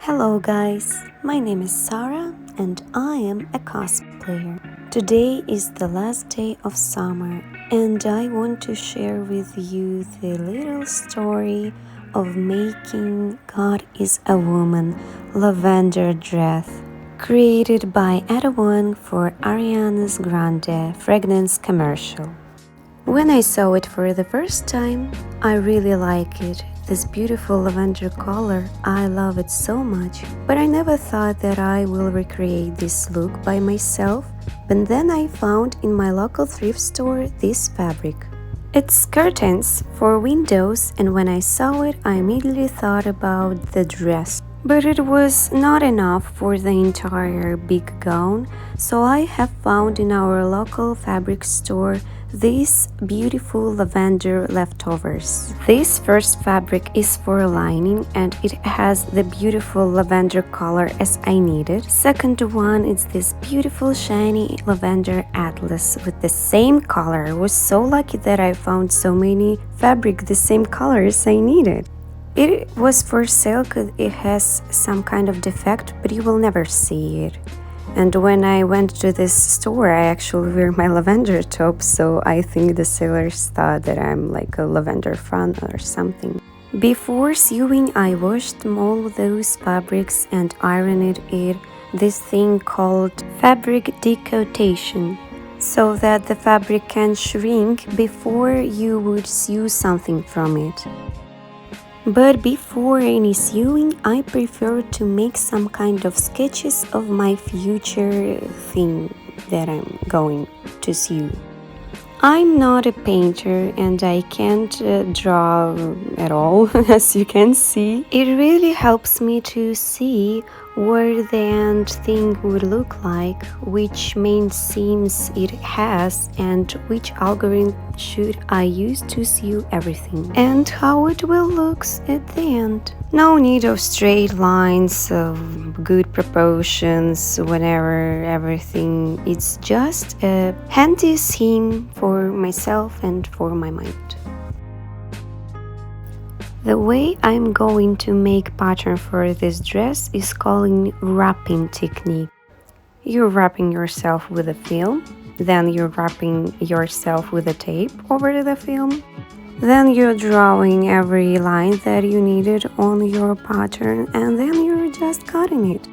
Hello guys, my name is Sarah and I am a cosplayer. Today is the last day of summer and I want to share with you the little story of making God is a Woman lavender dress created by Adawan for Ariana Grande fragrance commercial. When I saw it for the first time, I really like it. This beautiful lavender color, I love it so much. But I never thought that I will recreate this look by myself. But then I found in my local thrift store this fabric. It's curtains for windows, and when I saw it, I immediately thought about the dress. But it was not enough for the entire big gown, so I have found in our local fabric store these beautiful lavender leftovers. This first fabric is for lining and it has the beautiful lavender color as I needed. Second one is this beautiful shiny lavender atlas with the same color. I was so lucky that I found so many fabric the same colors I needed. It was for sale because it has some kind of defect, but you will never see it. And when I went to this store, I actually wear my lavender top, so I think the sellers thought that I'm like a lavender fan or something. Before sewing, I washed all those fabrics and ironed it, this thing called fabric decotation, so that the fabric can shrink before you would sew something from it. But before any sewing, I prefer to make some kind of sketches of my future thing that I'm going to sew. I'm not a painter and I can't draw at all, as you can see. It really helps me to see where the end thing would look like, which main seams it has, and which algorithm should I use to sew everything, and how it will look at the end. No need of straight lines, of good proportions, whenever everything. It's just a handy scheme for myself and for my mind. The way I'm going to make pattern for this dress is calling wrapping technique. You're wrapping yourself with a film, then you're wrapping yourself with a tape over the film, then you're drawing every line that you needed on your pattern, and then you're just cutting it.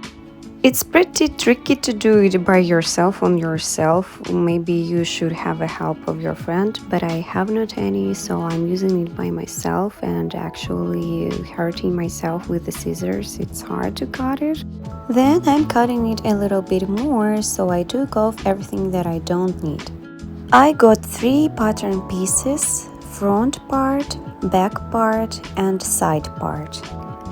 It's pretty tricky to do it by yourself on yourself. Maybe you should have a help of your friend, but I have not any, so I'm using it by myself and actually hurting myself with the scissors. It's hard to cut it. Then I'm cutting it a little bit more, so I took off everything that I don't need. I got 3 pattern pieces, front part, back part and side part.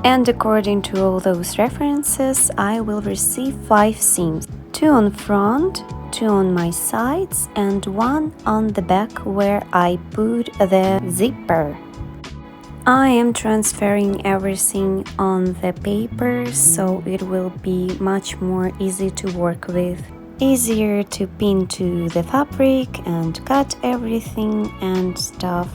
And according to all those references, I will receive 5 seams, 2 on front, 2 on my sides and 1 on the back where I put the zipper. I am transferring everything on the paper, so it will be much more easy to work with. Easier to pin to the fabric and cut everything and stuff.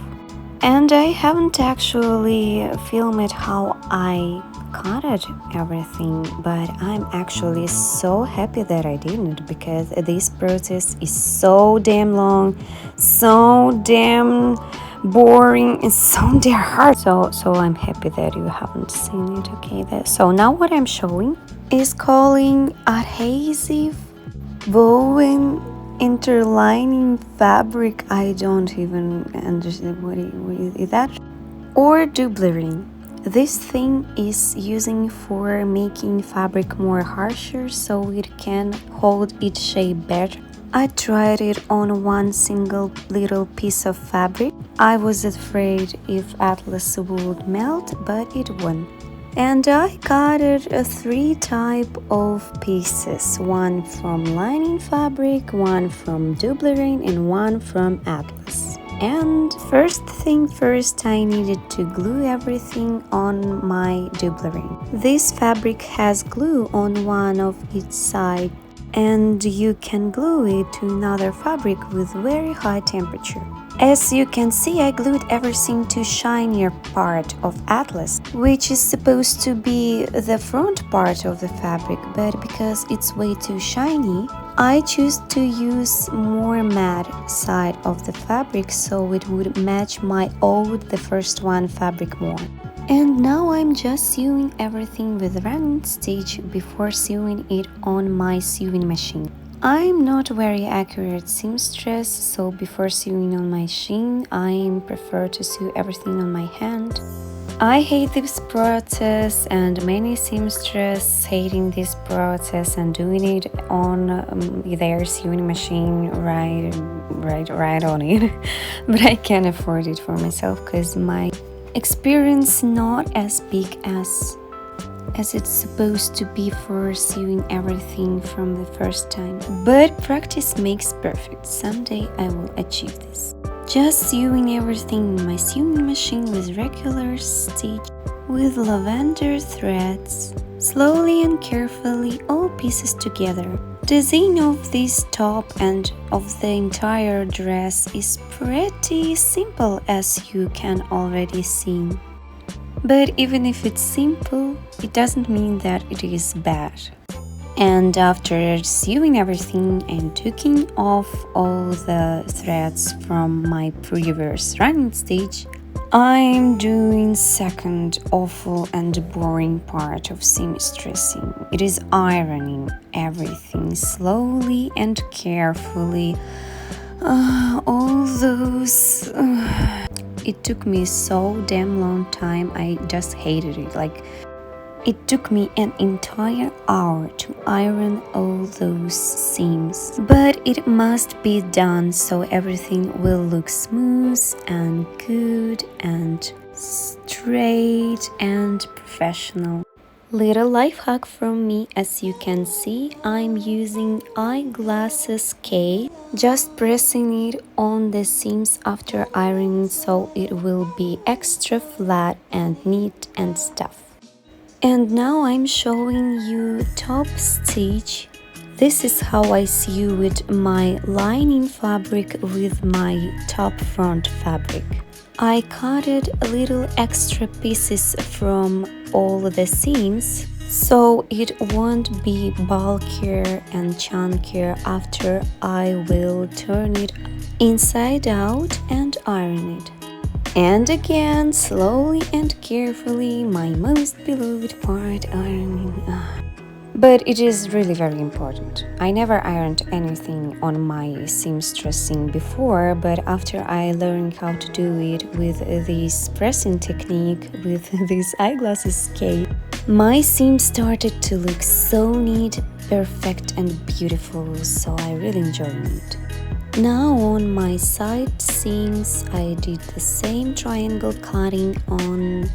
And I haven't actually filmed how I cut everything, but I'm actually so happy that I didn't, because this process is so damn long, so damn boring, and so damn hard. So I'm happy that you haven't seen it, okay? So now what I'm showing is calling adhesive woven interlining fabric. I don't even understand what is that. Or doubling. This thing is using for making fabric more harsher so it can hold its shape better. I tried it on one single little piece of fabric. I was afraid if atlas would melt, but it won't. And I cut it 3 types of pieces, 1 from lining fabric, 1 from doubling and 1 from atlas. And first thing first, I needed to glue everything on my doubling. This fabric has glue on one of its sides, and you can glue it to another fabric with very high temperature. As you can see, I glued everything to shinier part of Atlas, which is supposed to be the front part of the fabric, but because it's way too shiny, I choose to use more matte side of the fabric so it would match my old, the first one, fabric more. And now I'm just sewing everything with running stitch before sewing it on my sewing machine. I'm not very accurate seamstress, so before sewing on my machine, I prefer to sew everything on my hand. I hate this process, and many seamstresses hating this process and doing it on their sewing machine right on it. But I can't afford it for myself because my experience not as big as it's supposed to be for sewing everything from the first time. But practice makes perfect. Someday I will achieve this. Just sewing everything in my sewing machine with regular stitch with lavender threads, slowly and carefully all pieces together. Design of this top and of the entire dress is pretty simple, as you can already see. But even if it's simple, it doesn't mean that it is bad. And after sewing everything and taking off all the threads from my previous running stitch, I'm doing second awful and boring part of seamstressing. It is ironing everything slowly and carefully. All those... It took me so damn long time, I just hated it. Like, it took me an entire hour to iron all those seams. But it must be done so everything will look smooth and good and straight and professional. Little life hack from me, as you can see, I'm using eyeglasses case, just pressing it on the seams after ironing so it will be extra flat and neat and stuff. And now I'm showing you top stitch. This is how I sew with my lining fabric with my top front fabric. I cutted little extra pieces from all the seams so it won't be bulkier and chunkier after I will turn it inside out and iron it. And again, slowly and carefully, my most beloved part, ironing. But it is really very important. I never ironed anything on my seamstressing before, but after I learned how to do it with this pressing technique with this eyeglasses case, my seam started to look so neat, perfect and beautiful, so I really enjoyed it. Now on my side seams, I did the same triangle cutting on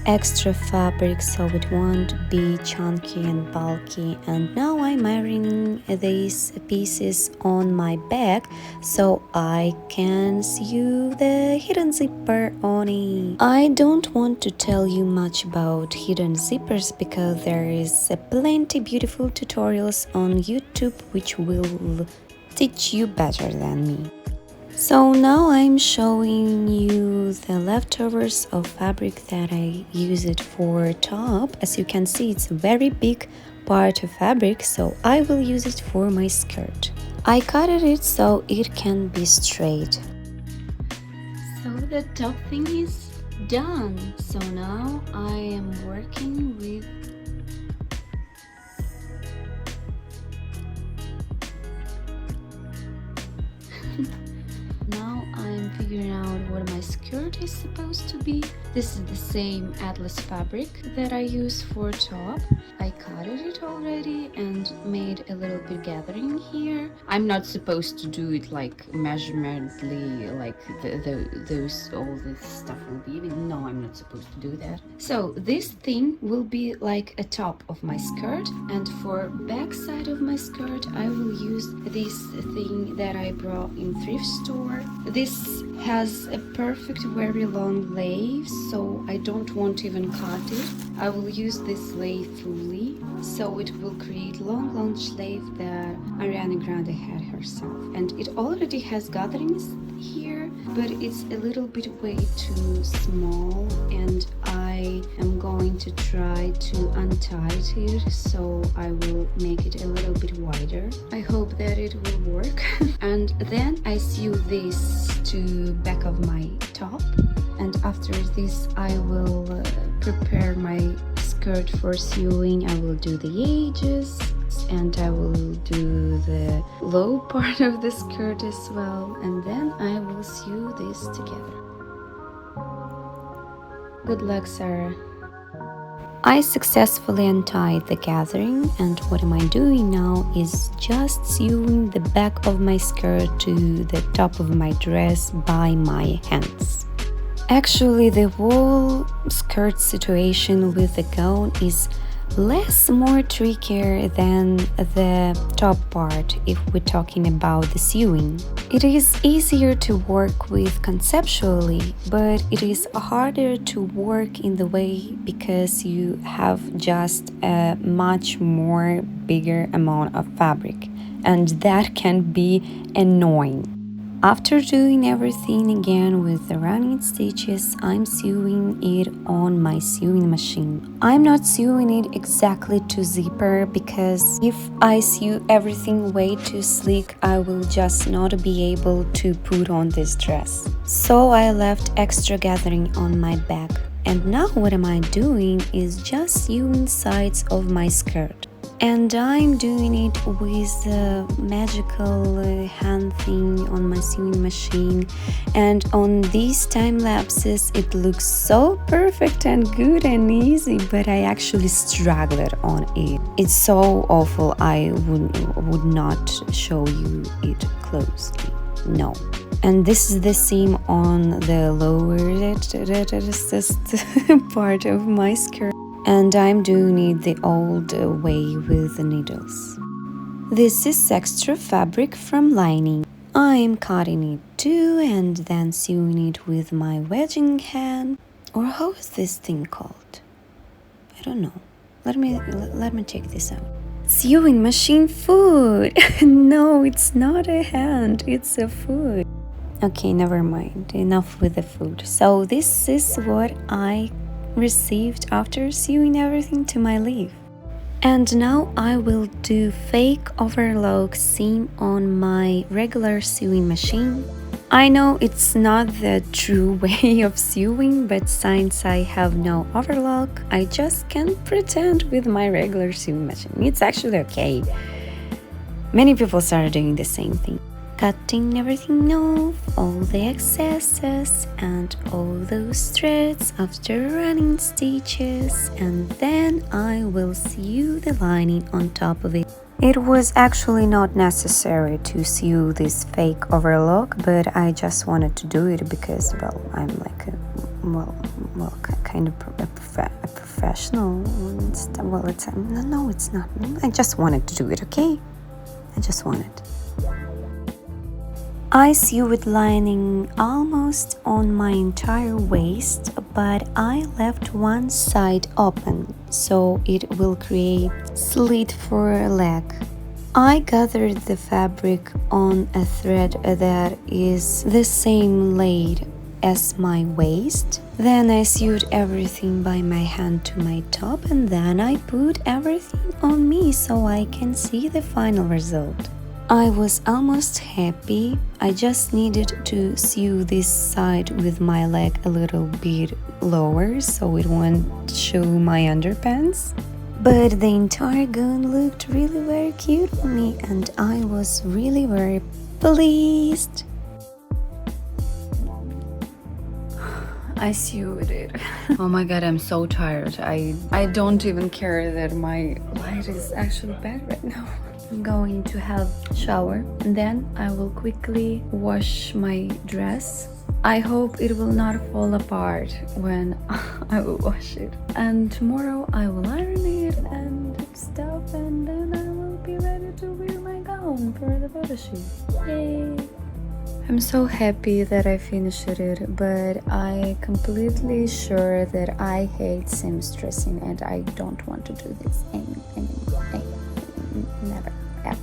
extra fabric so it won't be chunky and bulky, and now I'm ironing these pieces on my back so I can sew the hidden zipper on it. I don't want to tell you much about hidden zippers because there is plenty beautiful tutorials on YouTube which will teach you better than me. So now I'm showing you the leftovers of fabric that I used for top. As you can see, it's a very big part of fabric, so I will use it for my skirt. I cut it so it can be straight. So the top thing is done. So now I am working with Now I'm figuring out what my skirt is supposed to be. This is the same Atlas fabric that I use for top. I cutted it already and made a little bit gathering here. I'm not supposed to do it like measurementally, like all this stuff will be. No, I'm not supposed to do that. So this thing will be like a top of my skirt, and for back side of my skirt I will use this thing that I brought in thrift store. This has a perfect very long lathe, so I don't want to even cut it. I will use this lathe fully, so it will create long sleeve that Ariana Grande had herself. And it already has gatherings here, but it's a little bit way too small, and I am going to try to untie it, so I will make it a little bit wider. I hope that it will work. And then I sew this to back of my top, and after this I will prepare my skirt for sewing. I will do the edges and I will do the low part of the skirt as well, and then I will sew this together. Good luck, Sarah. I successfully untied the gathering, and what am I doing now is just sewing the back of my skirt to the top of my dress by my hands. Actually, the whole skirt situation with the gown is more trickier than the top part if we're talking about the sewing. It is easier to work with conceptually, but it is harder to work in the way because you have just a much more bigger amount of fabric, and that can be annoying. After doing everything again with the running stitches, I'm sewing it on my sewing machine. I'm not sewing it exactly to zipper because if I sew everything way too sleek, I will just not be able to put on this dress. So I left extra gathering on my back. And now what am I doing is just sewing sides of my skirt. And I'm doing it with the magical hand thing on my sewing machine, and on these time lapses it looks so perfect and good and easy, but I actually struggled on it. It's so awful, I would not show you it closely, no. And this is the seam on the lower part of my skirt. And I'm doing it the old way with the needles. This is extra fabric from lining. I'm cutting it too and then sewing it with my wedging hand. Or how is this thing called? I don't know. Let me check this out. Sewing machine foot! No, it's not a hand, it's a foot. Okay, never mind. Enough with the foot. So this is what I received after sewing everything to my leaf. And now I will do fake overlock seam on my regular sewing machine. I know it's not the true way of sewing, but since I have no overlock, I just can pretend with my regular sewing machine. It's actually okay. Many people started doing the same thing. Cutting everything off, all the excesses and all those threads after running stitches, and then I will sew the lining on top of it. It was actually not necessary to sew this fake overlock, but I just wanted to do it because, well, I'm like kind of a professional. Well, no, it's not. I just wanted to do it, okay? I just wanted. I sewed lining almost on my entire waist, but I left one side open, so it will create slit for a leg. I gathered the fabric on a thread that is the same length as my waist. Then I sewed everything by my hand to my top, and then I put everything on me so I can see the final result. I was almost happy. I just needed to sew this side with my leg a little bit lower so it won't show my underpants. But the entire gown looked really very cute on me, and I was really very pleased. I sewed it. Oh my god, I'm so tired. I don't even care that my light is actually bad right now. I'm going to have a shower and then I will quickly wash my dress. I hope it will not fall apart when I will wash it. And tomorrow I will iron it and stuff, and then I will be ready to wear my gown for the photo shoot. Yay! I'm so happy that I finished it, but I completely sure that I hate seamstressing and I don't want to do this anymore. Never, ever.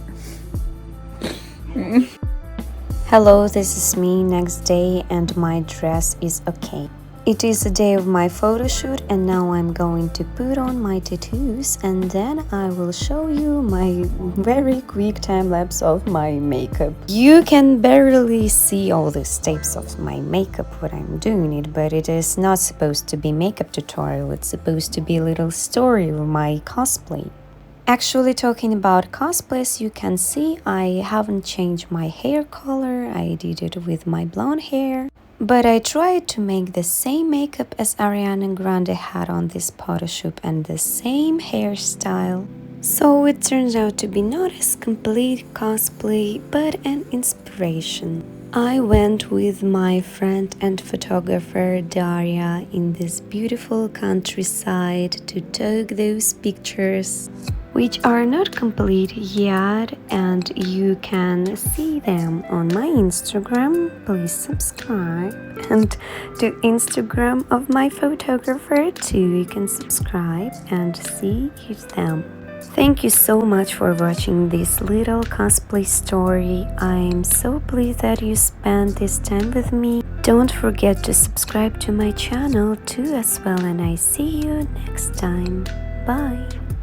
Hello, this is me next day and my dress is okay. It is the day of my photo shoot and now I'm going to put on my tattoos and then I will show you my very quick time lapse of my makeup. You can barely see all the steps of my makeup when I'm doing it, but it is not supposed to be makeup tutorial, it's supposed to be a little story of my cosplay. Actually, talking about cosplays, you can see I haven't changed my hair color, I did it with my blonde hair. But I tried to make the same makeup as Ariana Grande had on this photo shoot and the same hairstyle. So it turns out to be not as complete cosplay, but an inspiration. I went with my friend and photographer Daria in this beautiful countryside to take those pictures, which are not complete yet, and you can see them on my Instagram. Please subscribe, and to Instagram of my photographer too, you can subscribe and see them. Thank you so much for watching this little cosplay story. I'm so pleased that you spent this time with me. Don't forget to subscribe to my channel too as well, and I see you next time. Bye!